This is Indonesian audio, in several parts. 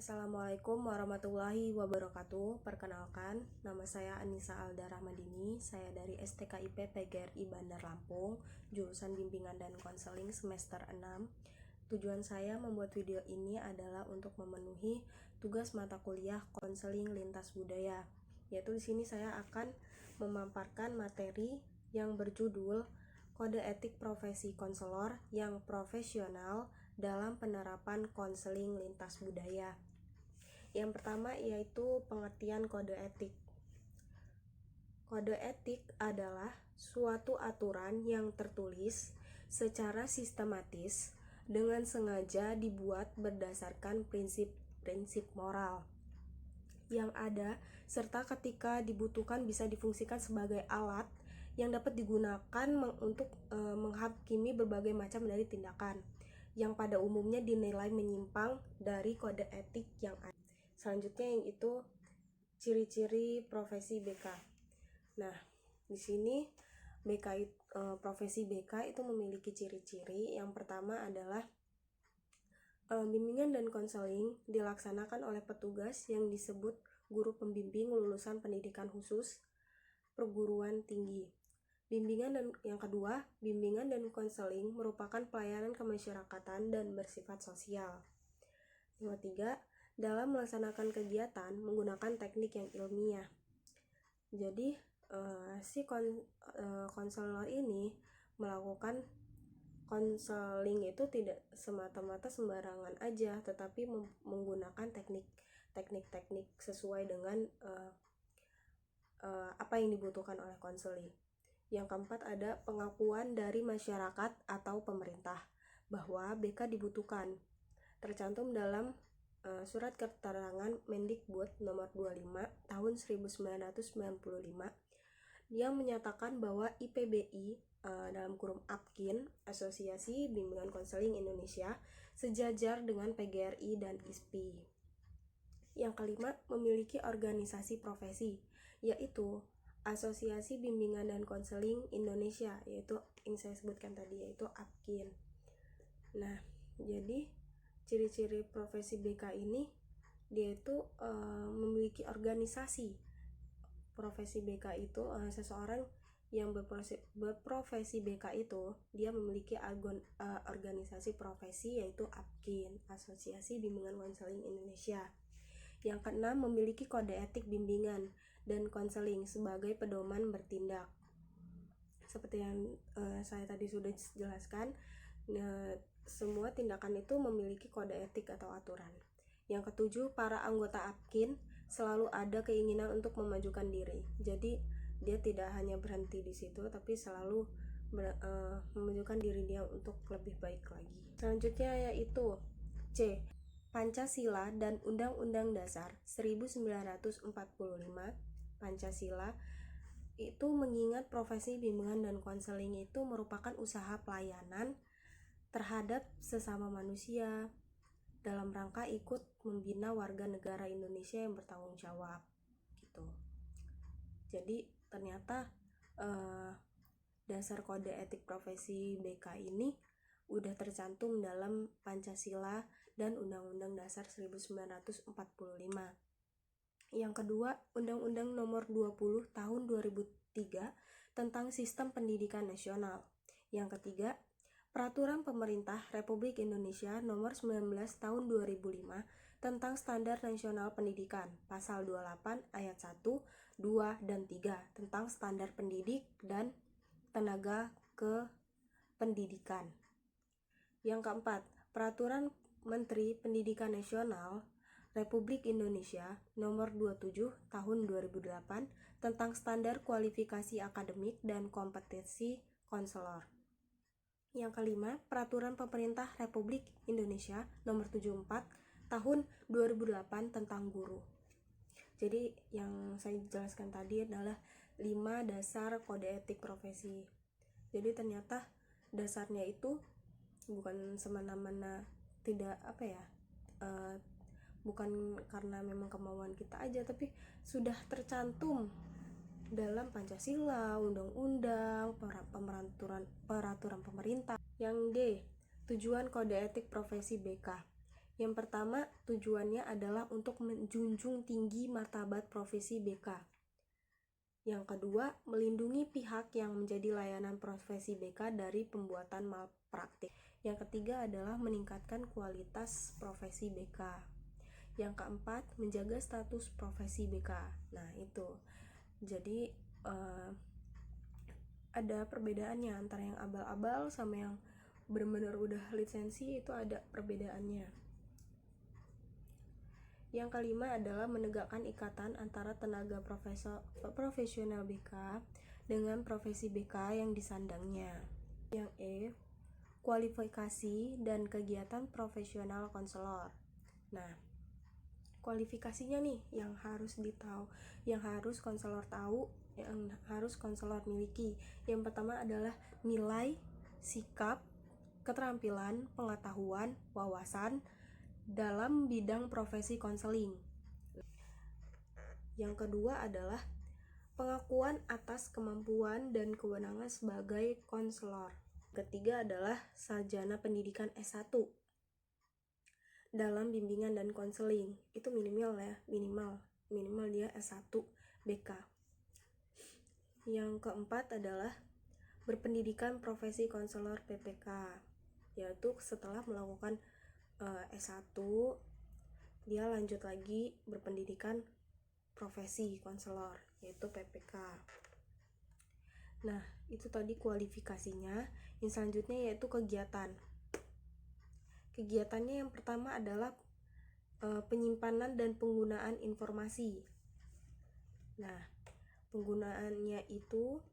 Assalamualaikum warahmatullahi wabarakatuh. Perkenalkan, nama saya Anissa Alda Rahmadini. Saya dari STKIP PGRI Bandar Lampung, jurusan Bimbingan dan Konseling semester 6. Tujuan saya membuat video ini adalah untuk memenuhi tugas mata kuliah Konseling Lintas Budaya. Yaitu di sini saya akan memaparkan materi yang berjudul Kode Etik Profesi Konselor yang Profesional dalam penerapan konseling lintas budaya. Yang pertama yaitu pengertian kode etik. Kode etik adalah suatu aturan yang tertulis secara sistematis dengan sengaja dibuat berdasarkan prinsip-prinsip moral yang ada, serta ketika dibutuhkan bisa difungsikan sebagai alat yang dapat digunakan untuk menghakimi berbagai macam dari tindakan yang pada umumnya dinilai menyimpang dari kode etik yang ada. Selanjutnya yang itu ciri-ciri profesi BK. Nah, di sini profesi BK itu memiliki ciri-ciri. Yang pertama adalah bimbingan dan konseling dilaksanakan oleh petugas yang disebut guru pembimbing lulusan pendidikan khusus perguruan tinggi. Yang kedua, bimbingan dan konseling merupakan pelayanan kemasyarakatan dan bersifat sosial. Yang ketiga, dalam melaksanakan kegiatan menggunakan teknik yang ilmiah. Jadi, konselor ini melakukan konseling itu tidak semata-mata sembarangan aja, tetapi menggunakan teknik-teknik sesuai dengan apa yang dibutuhkan oleh konseling. Yang keempat ada pengakuan dari masyarakat atau pemerintah bahwa BK dibutuhkan. Tercantum dalam Surat Keterangan Mendikbud nomor 25 tahun 1995 yang menyatakan bahwa IPBI dalam kurung APKIN, Asosiasi Bimbingan Konseling Indonesia, sejajar dengan PGRI dan ISPI. Yang kelima, memiliki organisasi profesi, yaitu Asosiasi Bimbingan dan Konseling Indonesia, yaitu yang saya sebutkan tadi, yaitu APKIN. Nah, jadi ciri-ciri profesi BK ini dia itu memiliki organisasi. Profesi BK itu seseorang yang berprofesi BK itu dia memiliki organisasi profesi, yaitu APKIN, Asosiasi Bimbingan Konseling Indonesia. Yang keenam, memiliki kode etik bimbingan dan konseling sebagai pedoman bertindak. Seperti yang saya tadi sudah jelaskan, semua tindakan itu memiliki kode etik atau aturan. Yang ketujuh, para anggota APKIN selalu ada keinginan untuk memajukan diri. Jadi dia tidak hanya berhenti di situ, tapi selalu memajukan diri dia untuk lebih baik lagi. Selanjutnya yaitu C. Pancasila dan Undang-Undang Dasar 1945. Pancasila itu mengingat profesi bimbingan dan konseling itu merupakan usaha pelayanan terhadap sesama manusia dalam rangka ikut membina warga negara Indonesia yang bertanggung jawab gitu. Jadi ternyata dasar kode etik profesi BK ini udah tercantum dalam Pancasila dan Undang-Undang Dasar 1945. Yang kedua, Undang-Undang Nomor 20 Tahun 2003 tentang Sistem Pendidikan Nasional. Yang ketiga, Peraturan Pemerintah Republik Indonesia Nomor 19 Tahun 2005 tentang Standar Nasional Pendidikan, Pasal 28 Ayat 1, 2, dan 3 tentang standar pendidik dan tenaga kependidikan. Yang keempat, Peraturan Menteri Pendidikan Nasional Republik Indonesia Nomor 27 Tahun 2008 tentang Standar Kualifikasi Akademik dan Kompetensi Konselor. Yang kelima, Peraturan Pemerintah Republik Indonesia Nomor 74 Tahun 2008 tentang Guru. Jadi yang saya jelaskan tadi adalah 5 dasar kode etik profesi. Jadi ternyata dasarnya itu bukan semena-mena, tidak bukan karena memang kemauan kita aja, tapi sudah tercantum dalam Pancasila, undang-undang, peraturan pemerintah. Yang D, tujuan kode etik profesi BK, Yang pertama, tujuannya adalah untuk menjunjung tinggi martabat profesi BK. Yang kedua, melindungi pihak yang menjadi layanan profesi BK dari pembuatan malpraktik. Yang ketiga adalah meningkatkan kualitas profesi BK. Yang keempat, menjaga status profesi BK. Nah, itu. Jadi, ada perbedaannya antara yang abal-abal sama yang benar-benar udah lisensi, itu ada perbedaannya. Yang kelima adalah menegakkan ikatan antara tenaga profesional BK dengan profesi BK yang disandangnya. Yang E, kualifikasi dan kegiatan profesional konselor. Nah, kualifikasinya nih yang harus konselor tahu, yang harus konselor miliki. Yang pertama adalah nilai, sikap, keterampilan, pengetahuan, wawasan dalam bidang profesi konseling. Yang kedua adalah pengakuan atas kemampuan dan kewenangan sebagai konselor. Ketiga adalah sarjana pendidikan S1 dalam bimbingan dan konseling. Itu minimal dia S1 BK. Yang keempat adalah berpendidikan profesi konselor PPK, yaitu setelah melakukan S1 dia lanjut lagi berpendidikan profesi konselor, yaitu PPK. Nah, itu tadi kualifikasinya. Yang selanjutnya yaitu kegiatan. Kegiatannya yang pertama adalah penyimpanan dan penggunaan informasi. Nah, penggunaannya itu,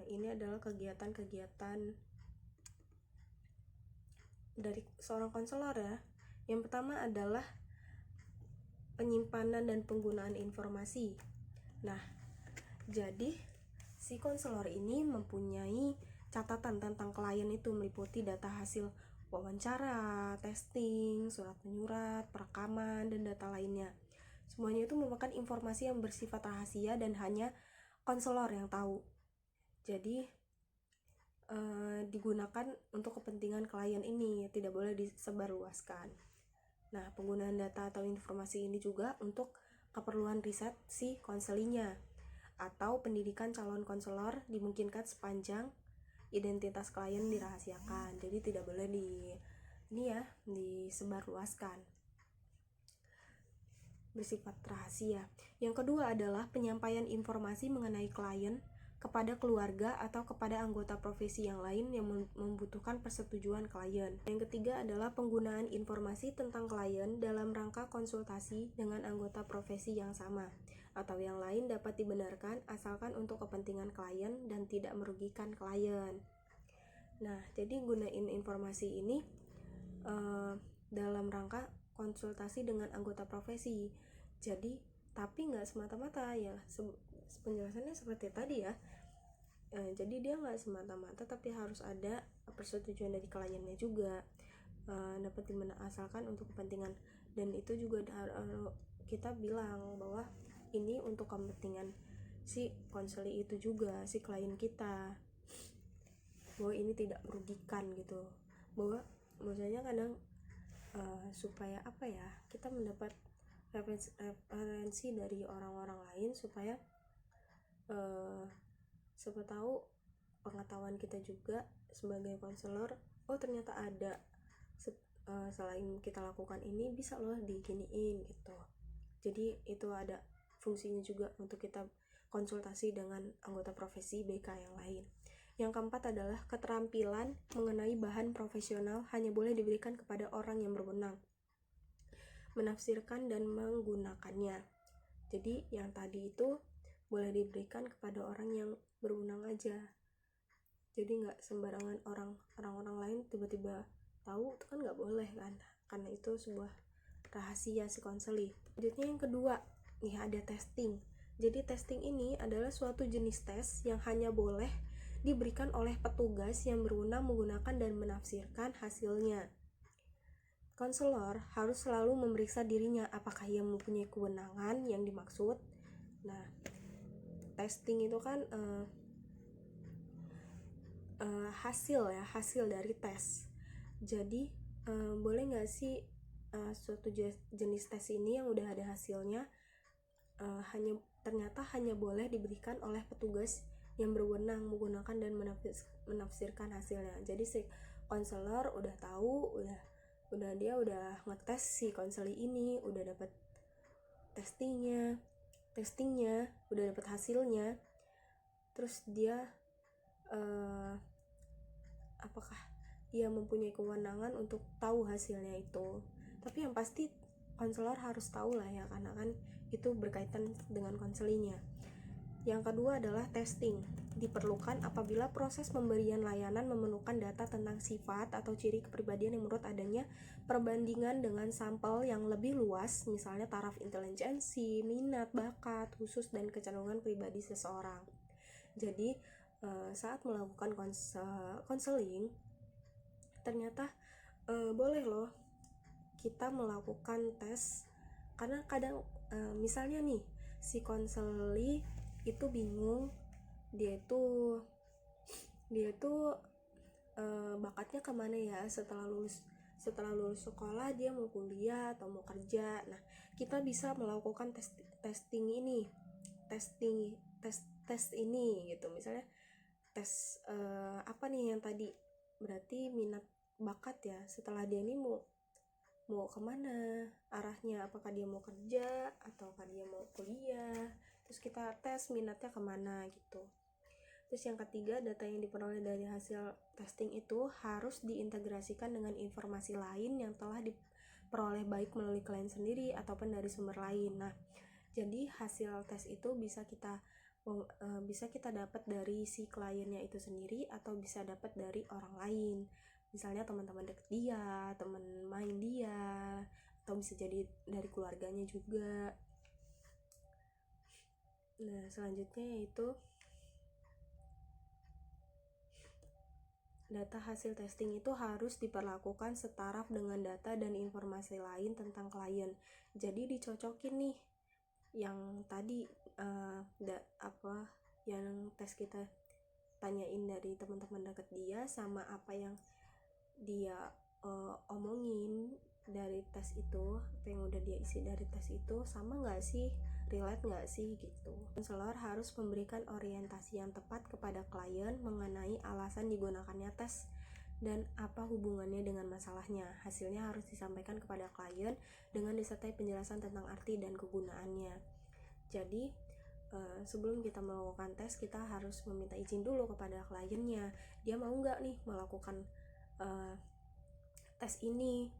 ini adalah kegiatan-kegiatan dari seorang konselor ya. Yang pertama adalah penyimpanan dan penggunaan informasi. Nah, jadi si konselor ini mempunyai catatan tentang klien itu, meliputi data hasil wawancara, testing, surat menyurat, perekaman, dan data lainnya. Semuanya itu merupakan informasi yang bersifat rahasia dan hanya konselor yang tahu. Jadi digunakan untuk kepentingan klien ini, tidak boleh disebarluaskan. Nah, penggunaan data atau informasi ini juga untuk keperluan riset si konselingnya atau pendidikan calon konselor dimungkinkan sepanjang identitas klien dirahasiakan. Jadi tidak boleh disebarluaskan, bersifat rahasia. Yang kedua adalah penyampaian informasi mengenai klien kepada keluarga atau kepada anggota profesi yang lain yang membutuhkan persetujuan klien. Yang ketiga adalah penggunaan informasi tentang klien dalam rangka konsultasi dengan anggota profesi yang sama atau yang lain dapat dibenarkan asalkan untuk kepentingan klien dan tidak merugikan klien. Nah, jadi gunain informasi ini dalam rangka konsultasi dengan anggota profesi. Jadi, tapi nggak semata-mata ya, penjelasannya seperti tadi ya. Jadi dia nggak semata-mata, tapi harus ada persetujuan dari kliennya juga, dapat asalkan untuk kepentingan. Dan itu juga kita bilang bahwa ini untuk kepentingan si konseli itu juga, si klien kita, bahwa ini tidak merugikan gitu. Bahwa maksudnya kadang supaya apa ya, kita mendapat referensi dari orang-orang lain supaya siapa tahu pengetahuan kita juga sebagai konselor, oh ternyata ada selain kita lakukan ini bisa loh diginiin gitu. Jadi itu ada fungsinya juga untuk kita konsultasi dengan anggota profesi BK yang lain. Yang keempat adalah keterampilan mengenai bahan profesional hanya boleh diberikan kepada orang yang berwenang menafsirkan dan menggunakannya. Jadi yang tadi itu boleh diberikan kepada orang yang berwenang aja. Jadi nggak sembarangan orang-orang lain tiba-tiba tahu, itu kan nggak boleh kan, karena itu sebuah rahasia si konseli. Selanjutnya yang kedua, nih ada testing. Jadi testing ini adalah suatu jenis tes yang hanya boleh diberikan oleh petugas yang berwenang menggunakan dan menafsirkan hasilnya. Konselor harus selalu memeriksa dirinya apakah ia mempunyai kewenangan yang dimaksud. Nah, testing itu kan hasil dari tes. Jadi boleh nggak sih suatu jenis tes ini yang udah ada hasilnya ternyata hanya boleh diberikan oleh petugas yang berwenang menggunakan dan menafsirkan hasilnya. Jadi si konselor udah tahu, dia udah ngetes si konseli ini, udah dapat testingnya, udah dapat hasilnya. Terus dia apakah dia mempunyai kewenangan untuk tahu hasilnya itu. Tapi yang pasti konselor harus tahu lah ya, karena kan itu berkaitan dengan konselinya. Yang kedua adalah testing. Diperlukan apabila proses pemberian layanan memerlukan data tentang sifat atau ciri kepribadian yang menurut adanya perbandingan dengan sampel yang lebih luas, misalnya taraf intelijensi, minat, bakat, khusus, dan kecenderungan pribadi seseorang. Jadi saat melakukan konseling ternyata boleh loh kita melakukan tes, karena kadang misalnya nih si konseli itu bingung, dia tuh bakatnya kemana ya setelah lulus sekolah, dia mau kuliah atau mau kerja. Nah, kita bisa melakukan tes ini gitu. Misalnya tes apa nih yang tadi, berarti minat bakat ya. Setelah dia ini mau kemana arahnya, apakah dia mau kerja ataukah dia mau kuliah, terus kita tes minatnya kemana gitu. Terus yang ketiga, data yang diperoleh dari hasil testing itu harus diintegrasikan dengan informasi lain yang telah diperoleh baik melalui klien sendiri ataupun dari sumber lain. Nah, jadi hasil tes itu bisa kita dapat dari si kliennya itu sendiri atau bisa dapat dari orang lain, misalnya teman-teman deket dia, teman main dia, atau bisa jadi dari keluarganya juga. Nah, selanjutnya yaitu data hasil testing itu harus diperlakukan setaraf dengan data dan informasi lain tentang klien. Jadi dicocokin nih yang tadi yang tes kita tanyain dari teman-teman deket dia sama apa yang dia omongin dari tes itu, apa yang udah dia isi dari tes itu sama nggak sih, relate nggak sih gitu. Konselor harus memberikan orientasi yang tepat kepada klien mengenai alasan digunakannya tes dan apa hubungannya dengan masalahnya. Hasilnya harus disampaikan kepada klien dengan disertai penjelasan tentang arti dan kegunaannya. Jadi sebelum kita melakukan tes, kita harus meminta izin dulu kepada kliennya, dia mau nggak nih melakukan tes ini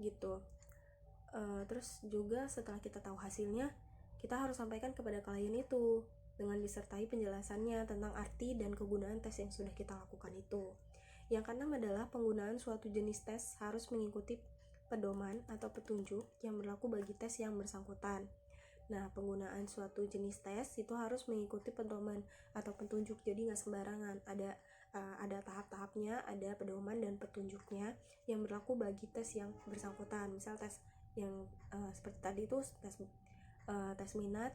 gitu. Terus juga setelah kita tahu hasilnya, kita harus sampaikan kepada klien itu dengan disertai penjelasannya tentang arti dan kegunaan tes yang sudah kita lakukan itu. Yang keenam adalah penggunaan suatu jenis tes harus mengikuti pedoman atau petunjuk yang berlaku bagi tes yang bersangkutan. Nah, penggunaan suatu jenis tes itu harus mengikuti pedoman atau petunjuk, jadi nggak sembarangan. Ada tahap-tahapnya, ada pedoman dan petunjuknya yang berlaku bagi tes yang bersangkutan. Misal tes yang seperti tadi itu tes minat,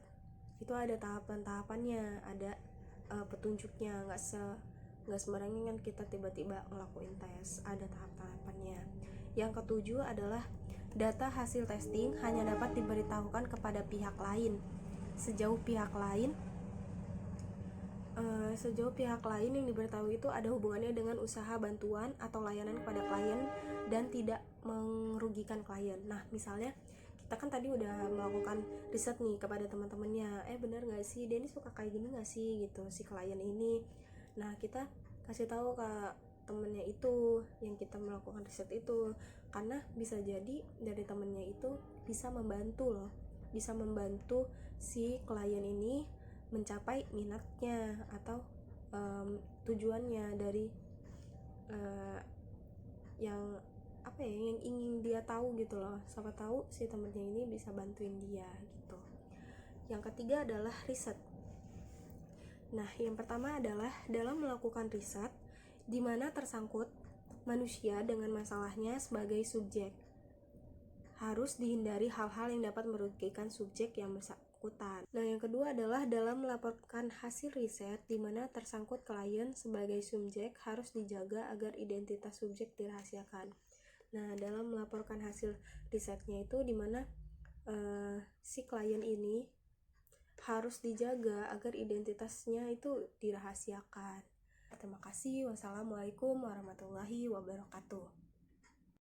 itu ada tahapan-tahapannya, ada petunjuknya, nggak sembarangan kan kita tiba-tiba ngelakuin tes, ada tahap-tahapannya. Yang ketujuh adalah data hasil testing hanya dapat diberitahukan kepada pihak lain sejauh pihak lain yang diberitahu itu ada hubungannya dengan usaha bantuan atau layanan kepada klien dan tidak merugikan klien. Nah, misalnya kita kan tadi udah melakukan riset nih kepada teman-temannya, bener nggak sih dia ini suka kayak gini nggak sih gitu si klien ini. Nah, kita kasih tahu ke temennya itu yang kita melakukan riset itu, karena bisa jadi dari temennya itu bisa membantu si klien ini mencapai minatnya atau tujuannya dari yang ingin dia tahu gitu loh. Siapa tahu si temennya ini bisa bantuin dia gitu. Yang ketiga adalah riset. Nah, yang pertama adalah dalam melakukan riset di mana tersangkut manusia dengan masalahnya sebagai subjek. Harus dihindari hal-hal yang dapat merugikan subjek yang bersangkutan. Nah, yang kedua adalah dalam melaporkan hasil riset di mana tersangkut klien sebagai subjek harus dijaga agar identitas subjek dirahasiakan. Nah, dalam melaporkan hasil risetnya itu dimana si klien ini harus dijaga agar identitasnya itu dirahasiakan. Terima kasih. Wassalamualaikum warahmatullahi wabarakatuh.